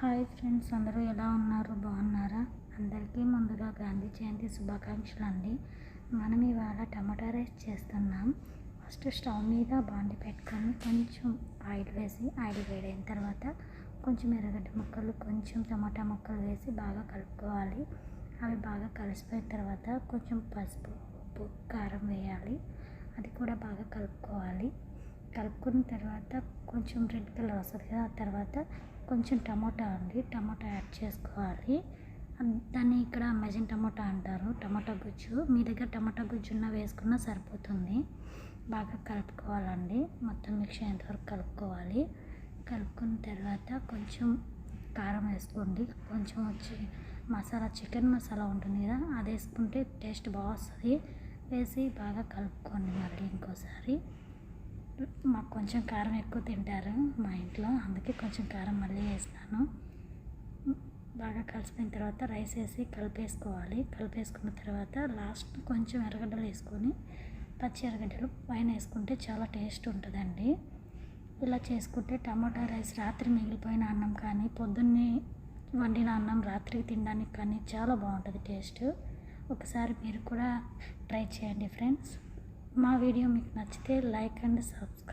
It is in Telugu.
హాయ్ ఫ్రెండ్స్, అందరూ ఎలా ఉన్నారు? బాగున్నారా? అందరికీ ముందుగా గాంధీ జయంతి శుభాకాంక్షలు అండి. మనం ఇవాళ టమాటా రైస్ చేస్తున్నాం. ఫస్ట్ స్టవ్ మీద బాండి పెట్టుకొని కొంచెం ఆయిల్ వేసి, ఆయిల్ వేడైన తర్వాత కొంచెం ఎర్రగడ్డ ముక్కలు, కొంచెం టమాటా ముక్కలు వేసి బాగా కలుపుకోవాలి. అవి బాగా కలిసిపోయిన తర్వాత కొంచెం పసుపు, ఉప్పు, కారం వేయాలి. అది కూడా బాగా కలుపుకోవాలి. కలుపుకున్న తర్వాత కొంచెం రెడ్ కలర్ వస్తుంది కదా, ఆ తర్వాత కొంచెం టమాటా యాడ్ చేసుకోవాలి. దాన్ని ఇక్కడ మెజెంట్ టమాటా అంటారు. టమాటా గుజ్జు, మీ దగ్గర టమాటా గుజ్జు ఉన్న వేసుకున్నా సరిపోతుంది. బాగా కలుపుకోవాలండి. మొత్తం మిక్స్ అయ్యేంతవరకు కలుపుకోవాలి. కలుపుకున్న తర్వాత కొంచెం కారం వేసుకోండి. కొంచెం వచ్చి మసాలా, చికెన్ మసాలా ఉంటుంది కదా, అది వేసుకుంటే టేస్ట్ బాగా వస్తుంది. వేసి బాగా కలుపుకోండి. మళ్ళీ ఇంకోసారి మాకు కొంచెం కారం ఎక్కువ తింటారు మా ఇంట్లో, అందుకే కొంచెం కారం మళ్ళీ వేస్తాను. బాగా కలిసిపోయిన తర్వాత రైస్ వేసి కలిపేసుకోవాలి. కలిపేసుకున్న తర్వాత లాస్ట్ కొంచెం ఎర్రగడ్డలు వేసుకొని, పచ్చి ఎర్రగడ్డలు పైన వేసుకుంటే చాలా టేస్ట్ ఉంటుందండి. ఇలా చేసుకుంటే టమాటా రైస్ రాత్రి మిగిలిపోయిన అన్నం కానీ, పొద్దున్నే వండిన అన్నం రాత్రికి తినడానికి కానీ చాలా బాగుంటుంది టేస్ట్. ఒకసారి మీరు కూడా ట్రై చేయండి ఫ్రెండ్స్. మా వీడియో మీకు నచ్చితే లైక్ అండ్ సబ్స్క్రైబ్.